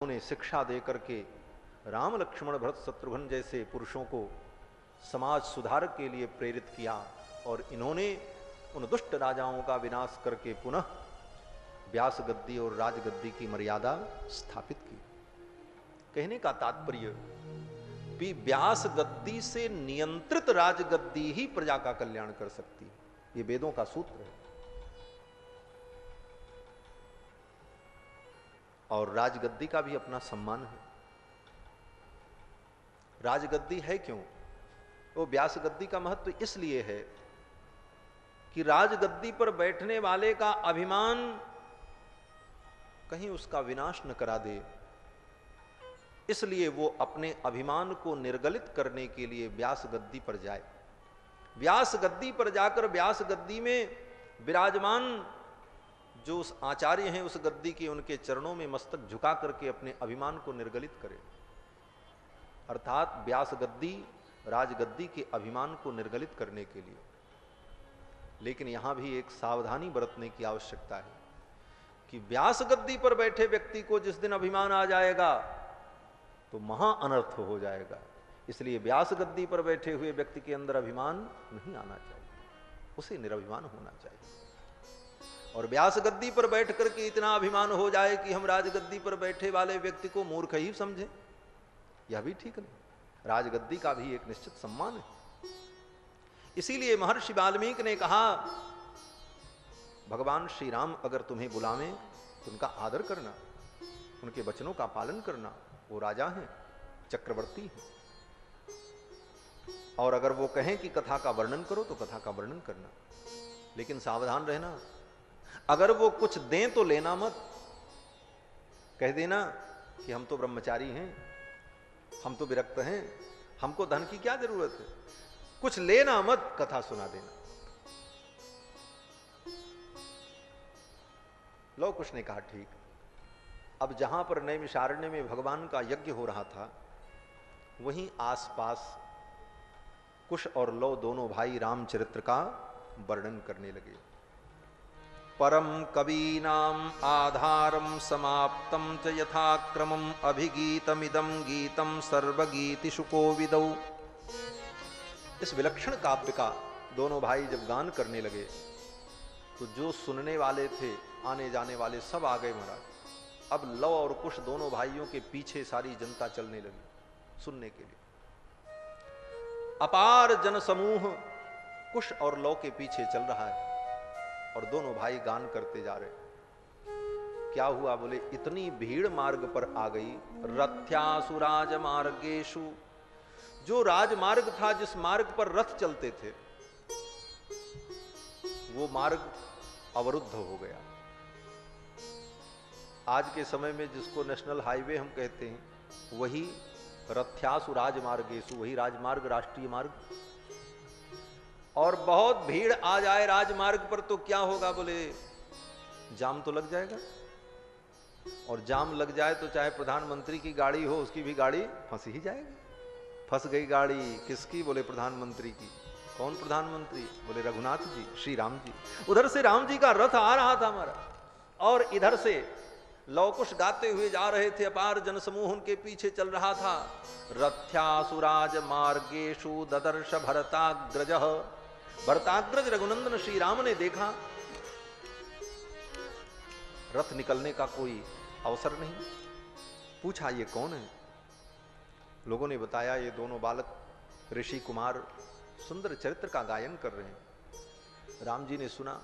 उन्हें शिक्षा देकर के राम लक्ष्मण भरत शत्रुघ्न जैसे पुरुषों को समाज सुधार के लिए प्रेरित किया और इन्होंने उन दुष्ट राजाओं का विनाश करके पुनः व्यास गद्दी और राजगद्दी की मर्यादा स्थापित की। कहने का तात्पर्य भी व्यास गद्दी से नियंत्रित राजगद्दी ही प्रजा का कल्याण कर सकती है। ये वेदों का सूत्र है। और राजगद्दी का भी अपना सम्मान है। राजगद्दी है क्यों? वो व्यास गद्दी का महत्व इसलिए है कि राजगद्दी पर बैठने वाले का अभिमान कहीं उसका विनाश न करा दे, इसलिए वो अपने अभिमान को निर्गलित करने के लिए व्यास गद्दी पर जाए। व्यास गद्दी पर जाकर व्यास गद्दी में विराजमान जो उस आचार्य हैं उस गद्दी के, उनके चरणों में मस्तक झुका करके अपने अभिमान को निर्गलित करे। अर्थात व्यास गद्दी राजगद्दी के अभिमान को निर्गलित करने के लिए। लेकिन यहां भी एक सावधानी बरतने की आवश्यकता है कि व्यास गद्दी पर बैठे व्यक्ति को जिस दिन अभिमान आ जाएगा तो महा अनर्थ हो जाएगा। इसलिए व्यास गद्दी पर बैठे हुए व्यक्ति के अंदर अभिमान नहीं आना चाहिए, उसे निरभिमान होना चाहिए। और व्यास गद्दी पर बैठ करके इतना अभिमान हो जाए कि हम राजगद्दी पर बैठे वाले व्यक्ति को मूर्ख ही समझें, यह भी ठीक नहीं। राजगद्दी का भी एक निश्चित सम्मान है। इसीलिए महर्षि वाल्मीकि ने कहा, भगवान श्री राम अगर तुम्हें बुलावें तो उनका आदर करना, उनके वचनों का पालन करना। वो राजा हैं, चक्रवर्ती हैं। और अगर वो कहें कि कथा का वर्णन करो तो कथा का वर्णन करना, लेकिन सावधान रहना, अगर वो कुछ दें तो लेना मत। कह देना कि हम तो ब्रह्मचारी हैं, हम तो विरक्त हैं, हमको धन की क्या जरूरत है, कुछ लेना मत, कथा सुना देना। लव कुश ने कहा ठीक। अब जहां पर नैमिषारण्य में भगवान का यज्ञ हो रहा था, वहीं आसपास कुश और लव दोनों भाई रामचरित्र का वर्णन करने लगे। परम कवीनाम आधारम समाप्तम च यथाक्रमम अभिगीतमिदं गीतम सर्वगीतिषु कोविदौ। इस विलक्षण काव्य का दोनों भाई जब गान करने लगे तो जो सुनने वाले थे, आने जाने वाले सब आ गए महाराज। अब लव और कुश दोनों भाइयों के पीछे सारी जनता चलने लगी सुनने के लिए। अपार जनसमूह कुश और लव के पीछे चल रहा है और दोनों भाई गान करते जा रहे। क्या हुआ? बोले इतनी भीड़ मार्ग पर आ गई। रथ्यासु राजमार्गेषु, जो राजमार्ग था, जिस मार्ग पर रथ चलते थे, वो मार्ग अवरुद्ध हो गया। आज के समय में जिसको नेशनल हाईवे हम कहते हैं, वही रथ्यासु राजमार्गेषु, वही राजमार्ग, राष्ट्रीय मार्ग। और बहुत भीड़ आ जाए राजमार्ग पर तो क्या होगा? बोले जाम तो लग जाएगा। और जाम लग जाए तो चाहे प्रधानमंत्री की गाड़ी हो, उसकी भी गाड़ी फंस ही जाएगी। फंस गई गाड़ी किसकी? बोले प्रधानमंत्री की। कौन प्रधानमंत्री? बोले रघुनाथ जी, श्री राम जी। उधर से राम जी का रथ आ रहा था हमारा, और इधर से लव कुश गाते हुए जा रहे थे। अपार जनसमूह उनके पीछे चल रहा था। रथ्यासु राजमार्गेषु ददर्श भरताग्रजः। भरताग्रज रघुनंदन श्री राम ने देखा रथ निकलने का कोई अवसर नहीं। पूछा ये कौन है? लोगों ने बताया ये दोनों बालक ऋषि कुमार सुंदर चरित्र का गायन कर रहे हैं। राम जी ने सुना,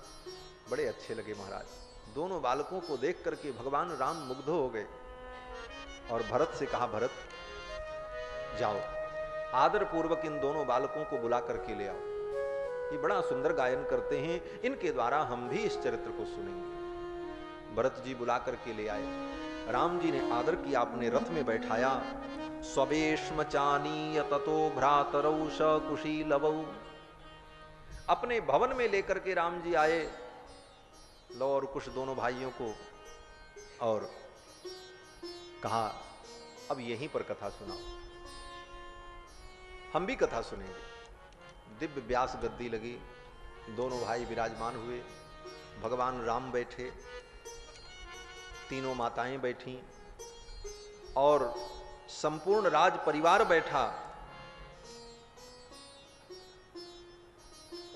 बड़े अच्छे लगे महाराज। दोनों बालकों को देख करके भगवान राम मुग्ध हो गए और भरत से कहा, भरत जाओ आदर पूर्वक इन दोनों बालकों को बुला करके ले आओ। ये बड़ा सुंदर गायन करते हैं, इनके द्वारा हम भी इस चरित्र को सुनेंगे। भरत जी बुला करके ले आए। राम जी ने आदर किया, अपने रथ में बैठाया। स्ववेश्म चानीय ततो भ्रातरौ सकुशीलवौ। अपने भवन में लेकर के राम जी आए लव और कुश दोनों भाइयों को, और कहा अब यहीं पर कथा सुनाओ, हम भी कथा सुनेंगे। दिव्य व्यास गद्दी लगी, दोनों भाई विराजमान हुए, भगवान राम बैठे, तीनों माताएं बैठी, और संपूर्ण राज परिवार बैठा।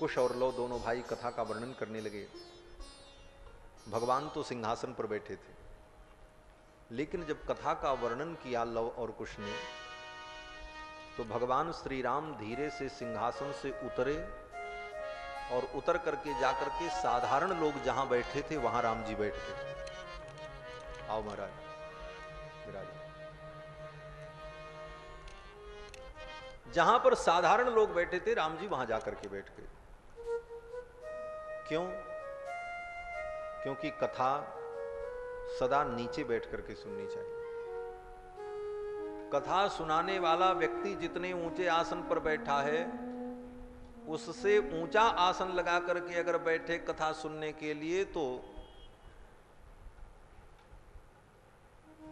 कुश और लव दोनों भाई कथा का वर्णन करने लगे। भगवान तो सिंहासन पर बैठे थे, लेकिन जब कथा का वर्णन किया लव और कुश ने, तो भगवान श्री राम धीरे से सिंहासन से उतरे और उतर करके जाकर के साधारण लोग जहां बैठे थे वहां राम जी बैठ गए। आओ महाराज विराज। जहां पर साधारण लोग बैठे थे राम जी वहां जाकर के बैठ गए। क्यों? क्योंकि कथा सदा नीचे बैठ करके सुननी चाहिए। कथा सुनाने वाला व्यक्ति जितने ऊंचे आसन पर बैठा है, उससे ऊंचा आसन लगा करके अगर बैठे कथा सुनने के लिए, तो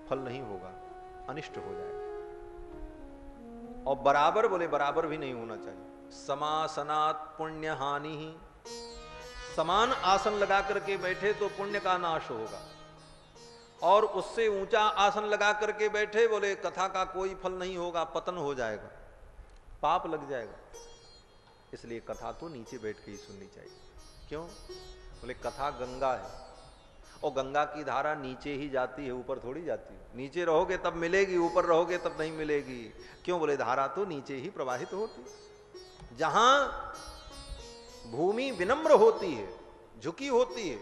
फल नहीं होगा, अनिष्ट हो जाएगा। और बराबर बोले बराबर भी नहीं होना चाहिए। समासनात् पुण्य हानि ही, समान आसन लगा करके बैठे तो पुण्य का नाश होगा, और उससे ऊंचा आसन लगा करके बैठे बोले कथा का कोई फल नहीं होगा, पतन हो जाएगा, पाप लग जाएगा। इसलिए कथा तो नीचे बैठ के ही सुननी चाहिए। क्यों? बोले कथा गंगा है, और गंगा की धारा नीचे ही जाती है, ऊपर थोड़ी जाती है। नीचे रहोगे तब मिलेगी, ऊपर रहोगे तब नहीं मिलेगी। क्यों? बोले धारा तो नीचे ही प्रवाहित होती। जहां भूमि विनम्र होती है, झुकी होती है,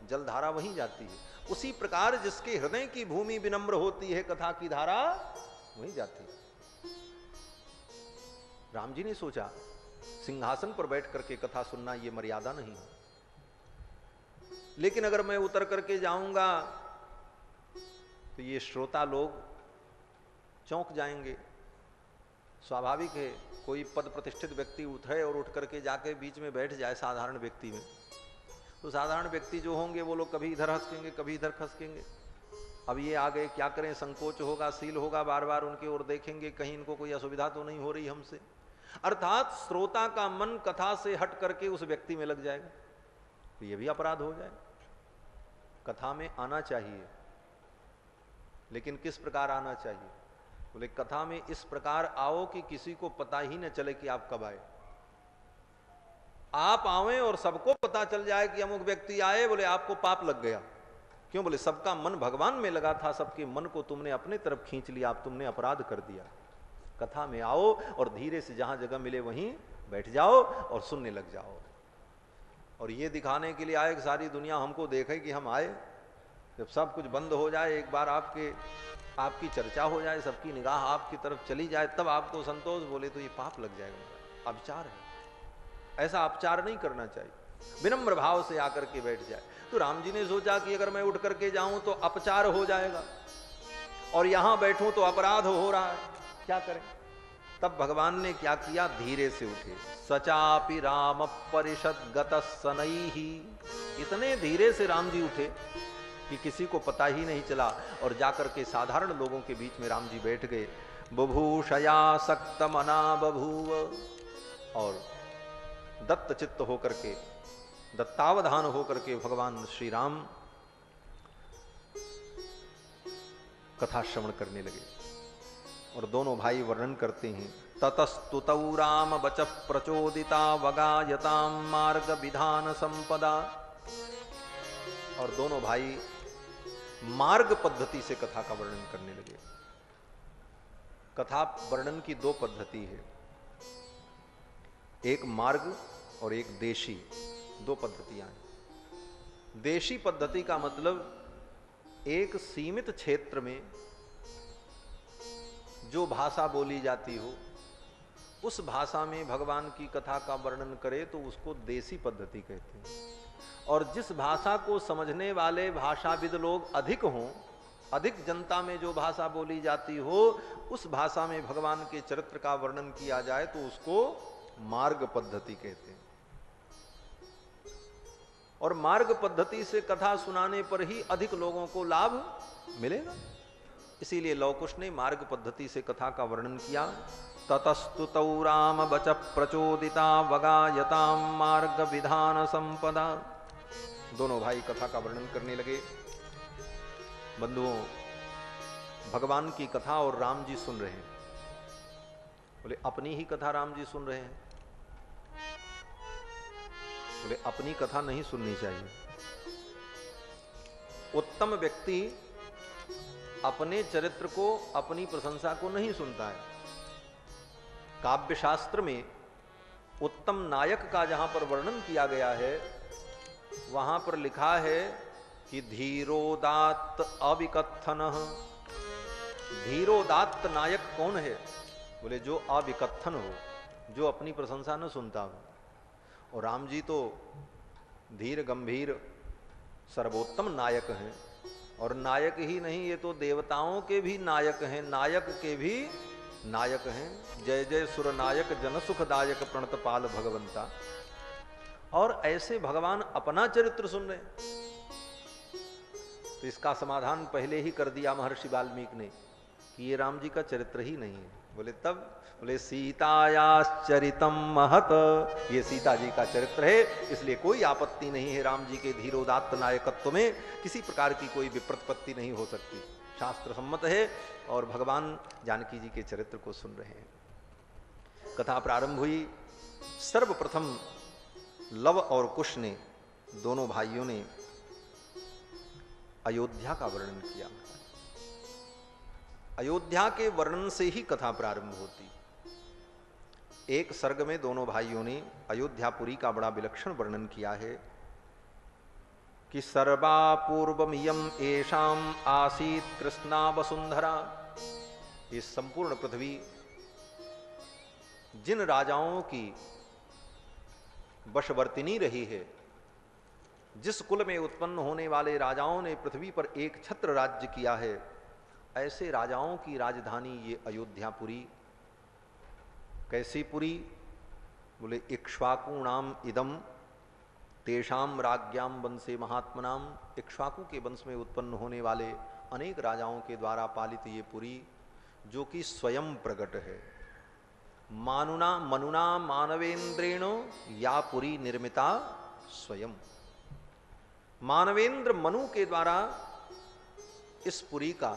जलधारा वहीं जाती है। उसी प्रकार जिसके हृदय की भूमि विनम्र होती है, कथा की धारा वहीं जाती है। राम जी ने सोचा सिंहासन पर बैठ करके कथा सुनना ये मर्यादा नहीं है, लेकिन अगर मैं उतर करके जाऊंगा तो ये श्रोता लोग चौंक जाएंगे। स्वाभाविक है, कोई पद प्रतिष्ठित व्यक्ति उठे और उठ करके जाके बीच में बैठ जाए साधारण व्यक्ति में, तो साधारण व्यक्ति जो होंगे वो लोग कभी इधर हंसकेंगे, कभी इधर खसकेंगे। अब ये आ गए, क्या करें, संकोच होगा, सील होगा, बार बार उनकी ओर देखेंगे, कहीं इनको कोई असुविधा तो नहीं हो रही हमसे। अर्थात श्रोता का मन कथा से हट करके उस व्यक्ति में लग जाएगा, तो ये भी अपराध हो जाए। कथा में आना चाहिए, लेकिन किस प्रकार आना चाहिए? बोले कथा में इस प्रकार आओ कि किसी को पता ही न चले कि आप कब आए। आप आवे और सबको पता चल जाए कि अमुक व्यक्ति आए, बोले आपको पाप लग गया। क्यों? बोले सबका मन भगवान में लगा था, सबके मन को तुमने अपने तरफ खींच लिया, आप तुमने अपराध कर दिया। कथा में आओ और धीरे से जहां जगह मिले वहीं बैठ जाओ और सुनने लग जाओ। और ये दिखाने के लिए आए कि सारी दुनिया हमको देखे कि हम आए। जब सब कुछ बंद हो जाए, एक बार आपकी चर्चा हो जाए, सबकी निगाह आपकी तरफ चली जाए, तब आपको संतोष, बोले तो ये पाप लग जाएगा, अपचार है। ऐसा अपचार नहीं करना चाहिए, विनम्र भाव से आकर के बैठ जाए। तो राम जी ने सोचा कि अगर मैं उठ करके जाऊं तो अपचार हो जाएगा, और यहां बैठूं तो अपराध हो रहा है, क्या करें? तब भगवान ने क्या किया, धीरे से उठे। सचापि राम परिषद गत सनैहि, इतने धीरे से राम जी उठे कि किसी को पता ही नहीं चला, और जाकर के साधारण लोगों के बीच में राम जी बैठ गए। बुभूषया सक्त मना बभूव, और दत्त चित्त होकर के, दत्तावधान होकर के भगवान श्री राम कथा श्रवण करने लगे। और दोनों भाई वर्णन करते हैं, ततस्तुतौ राम बच प्रचोदिता वगायताम मार्ग विधान संपदा। और दोनों भाई मार्ग पद्धति से कथा का वर्णन करने लगे। कथा वर्णन की दो पद्धति है, एक मार्ग और एक देशी, दो पद्धतियां हैं। देशी पद्धति का मतलब एक सीमित क्षेत्र में जो भाषा बोली जाती हो, उस भाषा में भगवान की कथा का वर्णन करे तो उसको देशी पद्धति कहते हैं। और जिस भाषा को समझने वाले भाषाविद लोग अधिक हों, अधिक जनता में जो भाषा बोली जाती हो, उस भाषा में भगवान के चरित्र का वर्णन किया जाए तो उसको मार्ग पद्धति कहते हैं। और मार्ग पद्धति से कथा सुनाने पर ही अधिक लोगों को लाभ मिलेगा। इसीलिए लव कुश ने मार्ग पद्धति से कथा का वर्णन किया। ततस्तुतौ राम बच प्रचोदिता वगायताम मार्ग विधान संपदा। दोनों भाई कथा का वर्णन करने लगे। बंधुओं, भगवान की कथा और राम जी सुन रहे हैं। बोले अपनी ही कथा राम जी सुन रहे हैं? बोले अपनी कथा नहीं सुननी चाहिए। उत्तम व्यक्ति अपने चरित्र को, अपनी प्रशंसा को नहीं सुनता है। काव्य शास्त्र में उत्तम नायक का जहां पर वर्णन किया गया है, वहां पर लिखा है कि धीरोदात्त अविकथन। धीरोदात्त नायक कौन है? बोले जो अविकथन हो, जो अपनी प्रशंसा न सुनता हो। और राम जी तो धीर गंभीर सर्वोत्तम नायक हैं। और नायक ही नहीं, ये तो देवताओं के भी नायक हैं, नायक के भी नायक हैं। जय जय सुर नायक जन सुखदायक प्रणतपाल भगवंता। और ऐसे भगवान अपना चरित्र सुन रहे हैं। तो इसका समाधान पहले ही कर दिया महर्षि वाल्मीकि ने कि ये राम जी का चरित्र ही नहीं है। बोले तब? बोले सीतायाश्चरितम महत, ये सीता जी का चरित्र है, इसलिए कोई आपत्ति नहीं है राम जी के धीरोदात्त नायकत्व में, किसी प्रकार की कोई विप्रतिपत्ति नहीं हो सकती, शास्त्र सम्मत है। और भगवान जानकी जी के चरित्र को सुन रहे हैं। कथा प्रारंभ हुई। सर्वप्रथम लव और कुश ने, दोनों भाइयों ने अयोध्या का वर्णन किया। अयोध्या के वर्णन से ही कथा प्रारंभ होती। एक सर्ग में दोनों भाइयों ने अयोध्यापुरी का बड़ा विलक्षण वर्णन किया है कि सर्वा पूर्वमियम एषाम आसीत कृष्णा वसुंधरा। ये संपूर्ण पृथ्वी जिन राजाओं की वशवर्तिनी रही है, जिस कुल में उत्पन्न होने वाले राजाओं ने पृथ्वी पर एक छत्र राज्य किया है, ऐसे राजाओं की राजधानी ये अयोध्यापुरी। कैसी पुरी? बोले इक्ष्वाकूणाम इदम तेषाम राज्ञाम वंशे महात्मनाम। इक्ष्वाकु के वंश में उत्पन्न होने वाले अनेक राजाओं के द्वारा पालित ये पुरी, जो कि स्वयं प्रकट है। मनुना मानवेंद्रेण या पुरी निर्मिता स्वयं। मानवेंद्र मनु के द्वारा इस पुरी का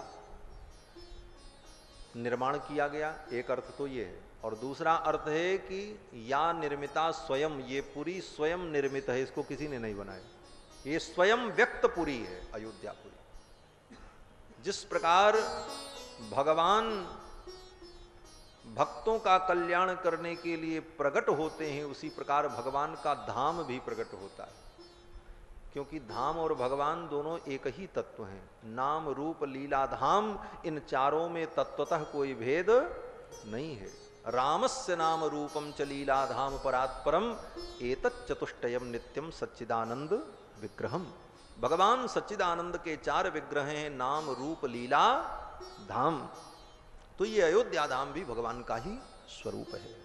निर्माण किया गया, एक अर्थ तो ये है। और दूसरा अर्थ है कि या निर्मिता स्वयं, ये पुरी स्वयं निर्मित है, इसको किसी ने नहीं बनाया, ये स्वयं व्यक्त पुरी है अयोध्यापुरी। जिस प्रकार भगवान भक्तों का कल्याण करने के लिए प्रकट होते हैं, उसी प्रकार भगवान का धाम भी प्रकट होता है। क्योंकि धाम और भगवान दोनों एक ही तत्व हैं। नाम रूप लीला धाम, इन चारों में तत्वतः कोई भेद नहीं है। रामस्य नाम रूपम च लीला धाम परात्परम एतत् चतुष्टयम नित्यम सच्चिदानंद विग्रहम। भगवान सच्चिदानंद के चार विग्रह हैं, नाम रूप लीला धाम। तो ये अयोध्या धाम भी भगवान का ही स्वरूप है,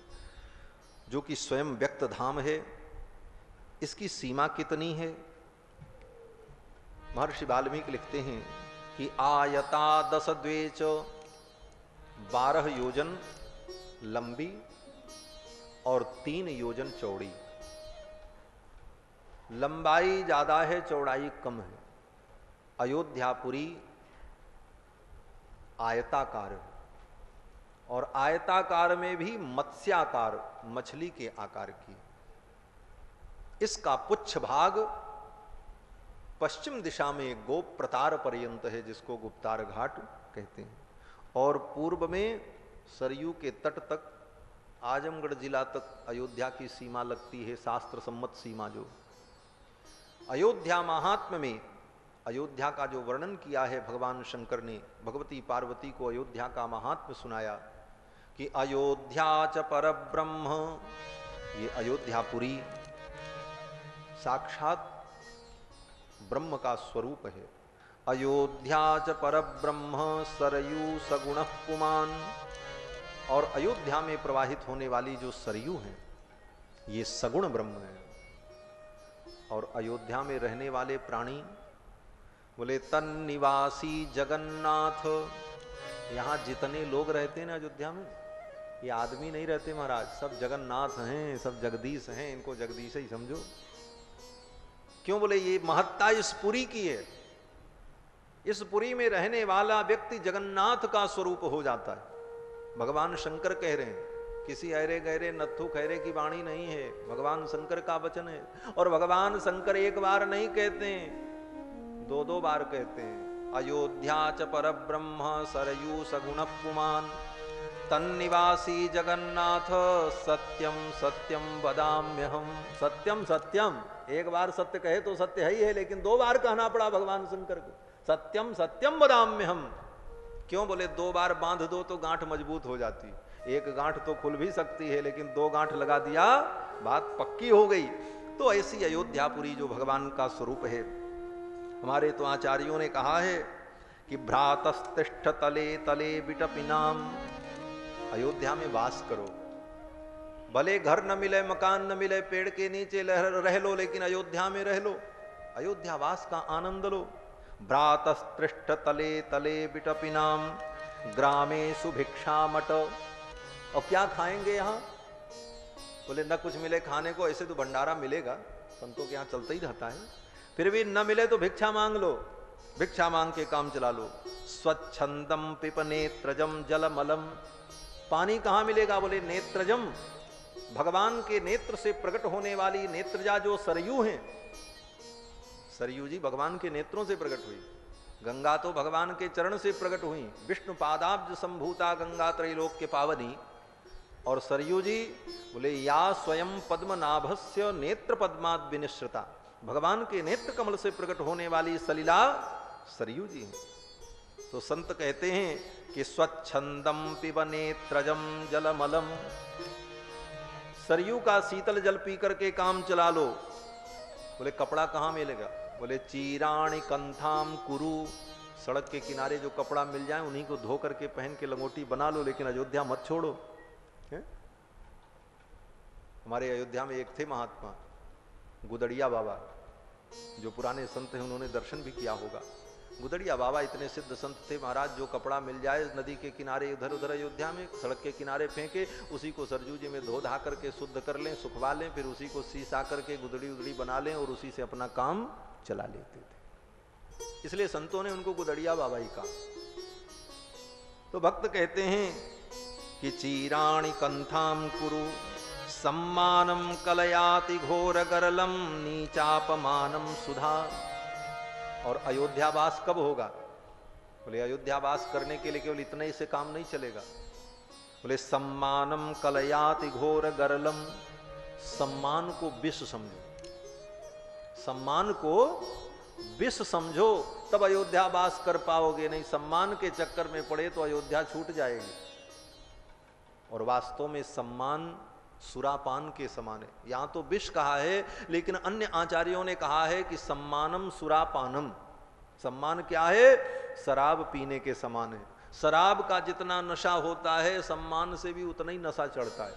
जो कि स्वयं व्यक्त धाम है। इसकी सीमा कितनी है? महर्षि वाल्मीकि लिखते हैं कि आयता 10 द्वेच 12 योजन लंबी और 3 योजन चौड़ी। लंबाई ज्यादा है, चौड़ाई कम है। अयोध्यापुरी आयताकार है, और आयताकार में भी मत्स्याकार, मछली के आकार की। इसका पुच्छ भाग पश्चिम दिशा में गोप प्रतार पर्यंत है, जिसको गुप्तार घाट कहते हैं। और पूर्व में सरयू के तट तक, आजमगढ़ जिला तक अयोध्या की सीमा लगती है, शास्त्र सम्मत सीमा। जो अयोध्या महात्म्य में अयोध्या का जो वर्णन किया है भगवान शंकर ने, भगवती पार्वती को अयोध्या का महात्म्य सुनाया कि अयोध्या च परब्रह्म। ये अयोध्यापुरी साक्षात ब्रह्म का स्वरूप है। अयोध्या च परब्रह्म सरयू सगुण पुमान। और अयोध्या में प्रवाहित होने वाली जो सरयू हैं, ये सगुण ब्रह्म है। और अयोध्या में रहने वाले प्राणी, बोले तन निवासी जगन्नाथ। यहाँ जितने लोग रहते हैं ना अयोध्या में, ये आदमी नहीं रहते महाराज, सब जगन्नाथ हैं, सब जगदीश हैं, इनको जगदीश ही समझो। क्यों? बोले ये महत्ता इस पुरी की है। इस पुरी में रहने वाला व्यक्ति जगन्नाथ का स्वरूप हो जाता है। भगवान शंकर कह रहे हैं, किसी अरे गहरे नत्थु खैरे की वाणी नहीं है, भगवान शंकर का वचन है। और भगवान शंकर एक बार नहीं कहते हैं, दो दो बार कहते हैं। अयोध्या च पर ब्रह्म सरयू सगुण पुमान तन्निवासी जगन्नाथ सत्यम सत्यम वदाम्यहम। सत्यम सत्यम, एक बार सत्य कहे तो सत्य है ही है, लेकिन दो बार कहना पड़ा भगवान शंकर को, सत्यम सत्यम वदाम्यहम। क्यों बोले? दो बार बांध दो तो गांठ मजबूत हो जाती, एक गांठ तो खुल भी सकती है, लेकिन दो गांठ लगा दिया बात पक्की हो गई। तो ऐसी अयोध्यापुरी जो भगवान का स्वरूप है, हमारे तो आचार्यों ने कहा है कि भ्रातस्तिष्ठ तले तले बिटपिनाम। अयोध्या में वास करो, भले घर न मिले, मकान न मिले, पेड़ के नीचे रह लो, लेकिन अयोध्या में रह लो, अयोध्या वास का आनंद लो। भ्रातस्तिष्ठ तले तले बिटपिनाम ग्रामे सुभिक्षा मट। और क्या खाएंगे यहाँ? बोले न कुछ मिले खाने को, ऐसे तो भंडारा मिलेगा, संतों के यहाँ चलता ही रहता है, फिर भी न मिले तो भिक्षा मांग लो, भिक्षा मांग के काम चला लो। स्वच्छंदम पिप नेत्रजम जलमलम। पानी कहाँ मिलेगा? बोले नेत्रजम, भगवान के नेत्र से प्रकट होने वाली नेत्रजा जो सरयू हैं, सरयू जी भगवान के नेत्रों से प्रकट हुई। गंगा तो भगवान के चरण से प्रकट हुई, विष्णु पादाब्ज संभूता गंगा त्रैलोक के पावनी। और सरयू जी बोले या स्वयं पद्मनाभस्य नेत्र पद्माद विनिश्रिता, भगवान के नेत्र कमल से प्रकट होने वाली सलिला सरयू जी हैं। तो संत कहते हैं कि स्वच्छंदम पिब नेत्रजम जलमलम, सरयू का शीतल जल पी करके काम चला लो। बोले कपड़ा कहाँ मिलेगा? बोले चीराणी कंथाम कुरु, सड़क के किनारे जो कपड़ा मिल जाए उन्हीं को धो करके पहन के लंगोटी बना लो, लेकिन अयोध्या मत छोड़ो। है? हमारे अयोध्या में एक थे महात्मा गुदड़िया बाबा, जो पुराने संत हैं, उन्होंने दर्शन भी किया होगा। गुदड़िया बाबा इतने सिद्ध संत थे महाराज, जो कपड़ा मिल जाए नदी के किनारे इधर उधर अयोध्या में सड़क के किनारे फेंके, उसी को सरजू जी में धो धा करके शुद्ध कर लें, सुखवा लें, फिर उसी को सीसा करके गुदड़ी उदड़ी बना लें और उसी से अपना काम चला लेते थे। इसलिए संतों ने उनको गुदड़िया बाबा ही कहा। तो भक्त कहते हैं कि चीराणी कंथाम कुरु सम्मानम कलयाति घोर गरलम नीचापमानम सुधा। और अयोध्यावास कब होगा? बोले अयोध्यावास करने के लिए केवल इतने ही से काम नहीं चलेगा। बोले सम्मानम कलयाति घोर गरलम, सम्मान को विष समझो, सम्मान को विष समझो, तब अयोध्यावास कर पाओगे, नहीं सम्मान के चक्कर में पड़े तो अयोध्या छूट जाएगी। और वास्तव में सम्मान सुरापान के समान है। यहां तो विष कहा है, लेकिन अन्य आचार्यों ने कहा है कि सम्मानम सुरापानम। सम्मान क्या है? शराब पीने के समान है। शराब का जितना नशा होता है, सम्मान से भी उतना ही नशा चढ़ता है।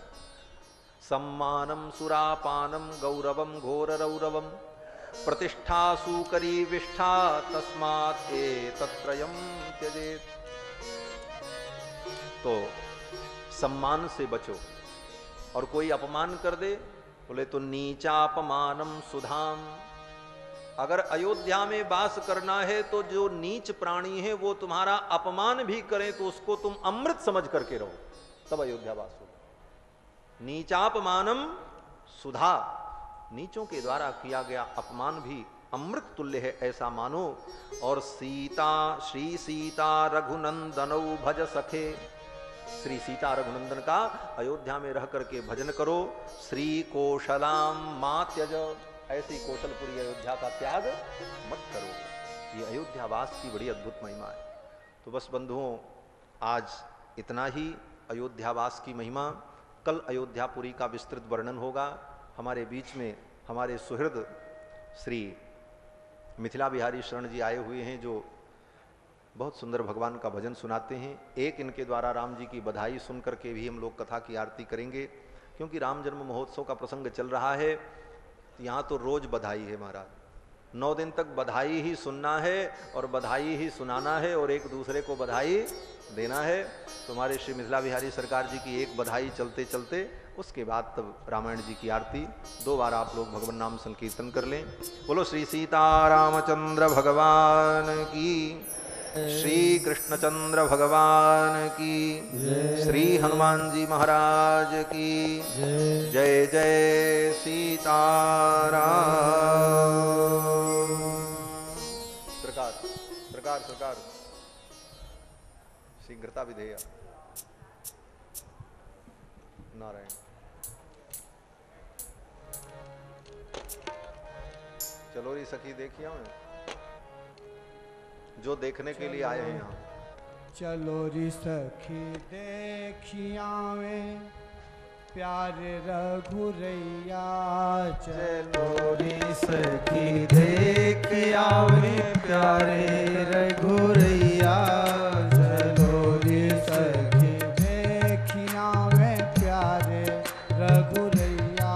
सम्मानम सुरापानम गौरवम घोर रौरवम प्रतिष्ठा सुकरी विष्ठा तस्मात् एतत्त्रयम् त्यजेत्। तो सम्मान से बचो। और कोई अपमान कर दे, बोले तो नीचापमानम सुधाम। अगर अयोध्या में वास करना है तो जो नीच प्राणी है वो तुम्हारा अपमान भी करे तो उसको तुम अमृत समझ करके रहो, तब अयोध्या वास होगा। नीचापमानम सुधा, नीचों के द्वारा किया गया अपमान भी अमृत तुल्य है, ऐसा मानो। और सीता श्री सीता रघुनंदनौ भज सखे, श्री सीता रघुनंदन का अयोध्या में रह करके भजन करो। श्री कौशलाम मा त्यज, ऐसी कौशलपुरी अयोध्या का त्याग मत करो। ये अयोध्यावास की बड़ी अद्भुत महिमा है। तो बस बंधुओं, आज इतना ही अयोध्यावास की महिमा। कल अयोध्यापुरी का विस्तृत वर्णन होगा। हमारे बीच में हमारे सुहृद श्री मिथिला बिहारी शरण जी आए हुए हैं, जो बहुत सुंदर भगवान का भजन सुनाते हैं। एक इनके द्वारा राम जी की बधाई सुन करके भी हम लोग कथा की आरती करेंगे, क्योंकि राम जन्म महोत्सव का प्रसंग चल रहा है। यहाँ तो रोज बधाई है महाराज, 9 दिन तक बधाई ही सुनना है और बधाई ही सुनाना है और एक दूसरे को बधाई देना है। तो हमारे श्री मिथिला बिहारी सरकार जी की एक बधाई चलते चलते उसके बाद तब रामायण जी की आरती 2 बार आप लोग भगवान नाम संकीर्तन कर लें। बोलो श्री सीतारामचंद्र भगवान की, श्री कृष्णचंद्र भगवान की, श्री हनुमान जी महाराज की जय। जय सीताराम। सरकार सरकार सरकार शीघ्रता विधेय नारायण। चलो री सखी देखिए हमें जो देखने के लिए आए हैं यहाँ। चलो री सखी देखिया में प्यारे रघुरैया, चलो री सखी देखिया में प्यारे रघुरैया, चलो री सखी देखिया में प्यारे रघुरैया,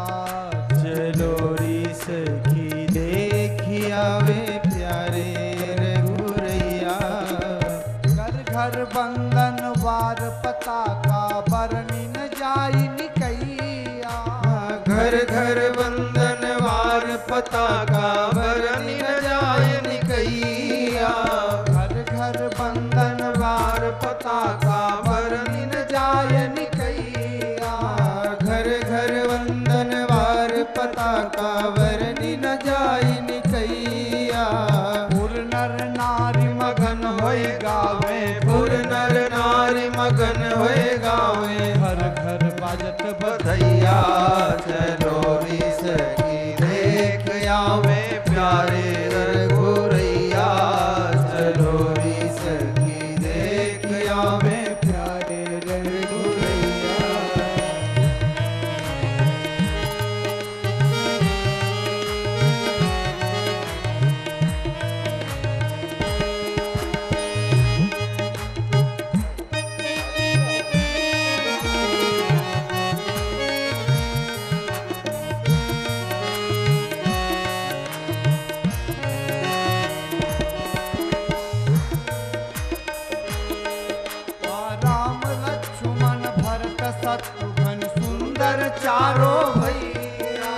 चलो री सखी देखिया में प्यारे रघुरैया। घर घर बंधन वार पताका बरनी न जाई निकैया, घर घर बंधन वार पताका बरनी न जाई निकैया, घर घर बंधन वार पताका बरनी न जाय निकैया, घर घर बंधन वार पताका बरनी न जाय निकैया। पुर नर नारी मगन होए गावे, पुर नर नारी मगन होए गावे, हर घर बाजत बधैया, चलो री सखी देख आवे प्यारे रघुरैया, चलो री सखी देख आवे प्यारे रघुरैया। शत्रुघ्न सुंदर चारों भैया,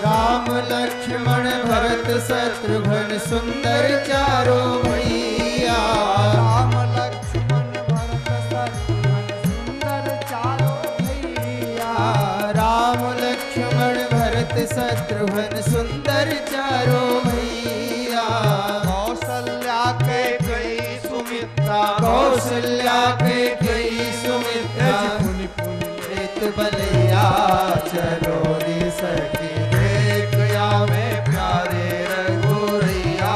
राम लक्ष्मण भरत शत्रुघ्न सुंदर चारों भैया, राम लक्ष्मण भरत शत्रुघ्न सुंदर चारों भैया, राम लक्ष्मण भरत शत्रुघ्न सुंदर चारों भैया। कौशल्या के कई सुमित्रा, कौशल्या के कई सुमित्रा, बलैया, चलो री सखी देख आवे प्यारे रघुरैया,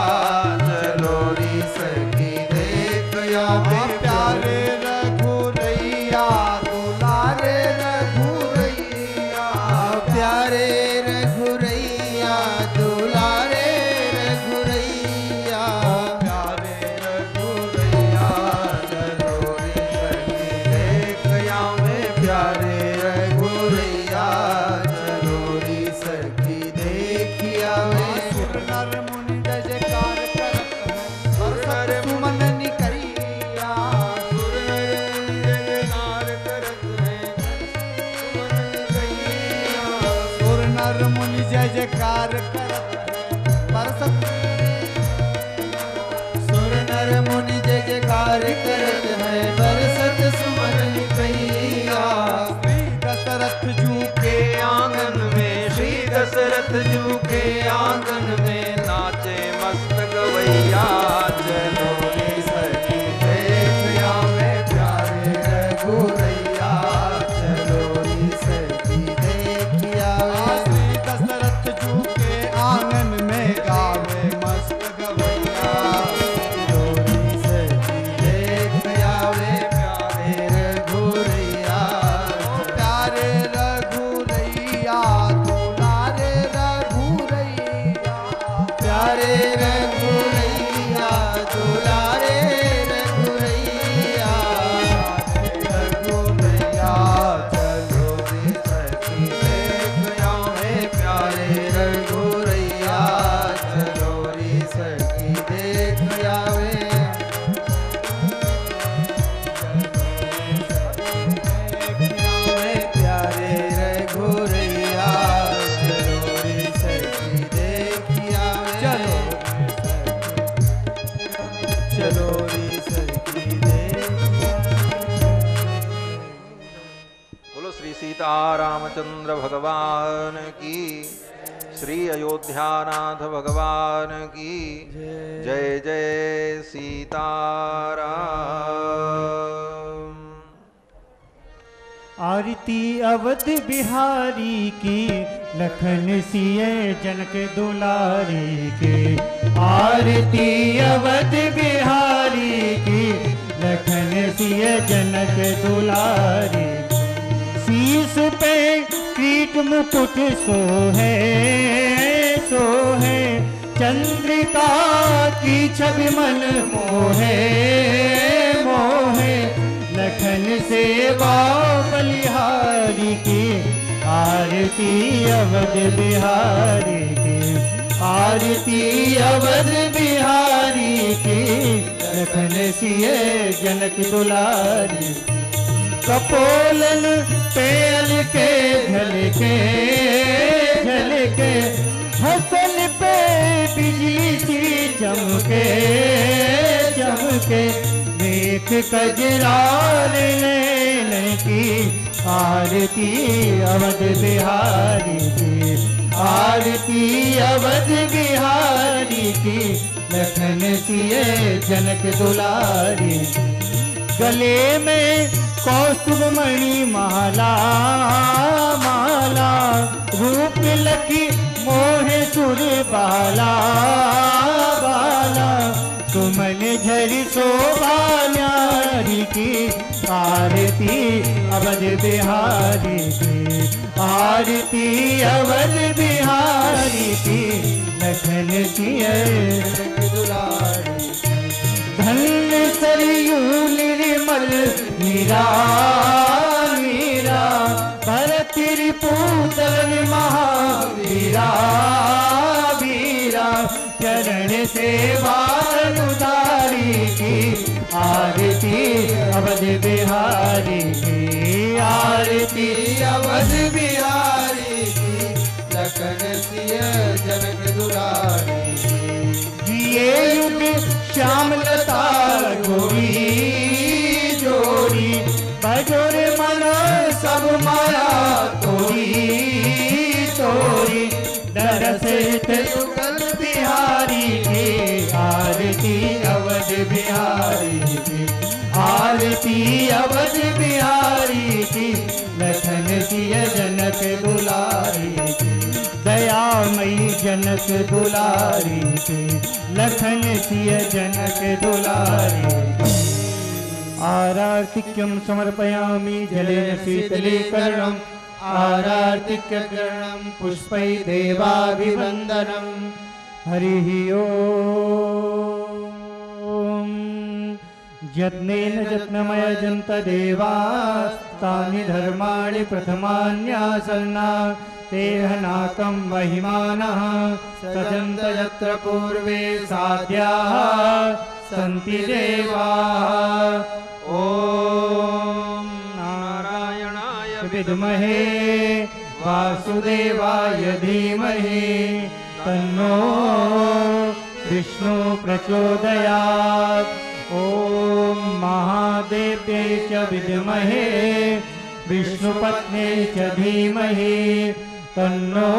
चलो री सखी देख आवे प्यारे रघुरैया, दुलारे रघुरैया, प्यारे रघुरैया, दुलारे रघुरैया, प्यारे रघुरैया, चलो री सखी देख आवे प्यारे जयकार करत बरसत, सुर नर मुनि जय जयकार करत है बरसत सुमन निकैया। श्री दशरथ जू के आंगन में, श्री दशरथ जू के आंगन में नाचे मस्त गवैया, चलो री सखी देख आवे प्यारे रघुरैया, चलो री सखी देख आवे आंगन में गावे मस्त गवैया, चलो री सखी देख आवे प्यारे रघुरैया, प्यारे रघुरैया, दुलारे रघुरैया, प्यारे रघुरैया, दुलारे रघुरैया, रघुरैया, सीतारामचंद्र भगवान की, श्री अयोध्यानाथ भगवान की जय। जय सीताराम। आरती अवध बिहारी की, लखन सिए जनक दुलारी के। आरती अवध बिहारी की, लखन सिए जनक दुलारी। शीस पे कीट मुकुट सोहे सोहे, चंद्रिका की छवि मन मोहे मोहे। लखन सेवा बलिहारी की, आरती अवध बिहारी की। आरती अवध बिहारी की, लखन सिए जनक दुलारी। कपोलन पेल के झलके झलके, फसल पे बिजली सी चमके चमके। देख कजरार नैन की, आरती अवध बिहारी की। आरती अवध बिहारी की, लखन सिए जनक दुलारी। गले में कौस्तुभ मणि माला माला, रूप लखी मोहे सुर बाला बाला। सुमन झरि शोभा न्यारी की, आरती अवध बिहारी की। आरती अवध बिहारी की, लखन सिए दुलारी। धन्य सरयू निर्मल मीरा मीरा, भरत रिपुदन महावीरा वीरा। चरण सेवा उदारी की, आरती अवध बिहारी की। आरती अवध बिहारी की, लखन सिए जनक दुलारी। ये युग श्याम लता गोरी जोड़ी, बजोर मन सब माया तोरी तोरी। दरसित युगल बिहारी की, आरती अवध बिहारी की। आरती अवध बिहारी की, लखन सिए जनक दुलारी की। दयामयी जनक दुलारी की, लखन सिए जनक दुलारी। आरार्तिक्यं समर्पयामि जलेन शीतलीकरणम्। आरार्तिक्यकरणं पुष्पै देवाभिवन्दनम्। हरिः ओम्। यत्नेन यत्नमयजन्त देवास्तानि धर्माणि प्रथमान्यासन्ना। तेहनाकं महिमानः सजन्त यत्र पूर्वे साध्याः सन्ति देवाः। ॐ नारायणाय विद्महे वासुदेवाय धीमहि, तन्नो विष्णु प्रचोदयात्। ॐ महादेव्यै च विद्महे विष्णुपत्न्यै च धीमहि, तन्नो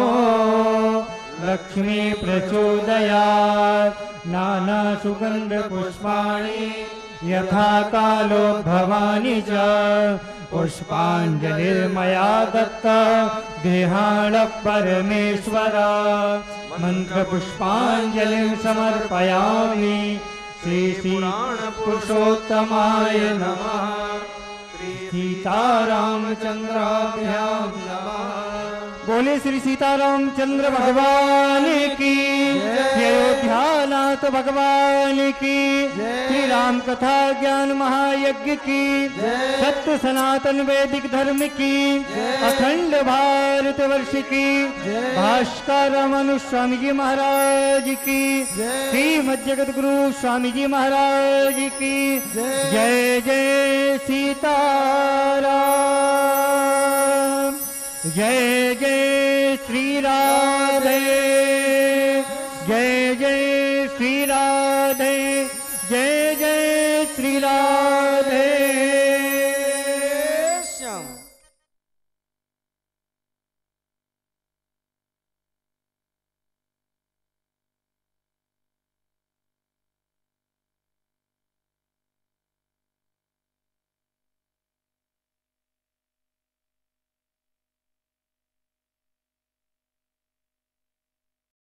लक्ष्मी प्रचोदयात्। नाना सुगंध पुष्पाणि यथा कालो भवानी च, पुष्पांजलिर्मया दत्ता देहाण परमेश्वर। मंत्र पुष्पांजलिं समर्पयामि श्री पुराण पुरुषोत्तमाय नमः। सीतारामचंद्राभ्यां नमः। बोले श्री सीतारामचंद्र भगवान की, अयोध्यानाथ भगवान की, श्री राम कथा ज्ञान महायज्ञ की, सत्य सनातन वैदिक धर्म की, अखंड भारत वर्ष की, भास्कर रामानुज स्वामी जी महाराज की, श्रीमद् जगत गुरु स्वामी जी महाराज की जय। जय सीताराम। जय जय श्री राधे।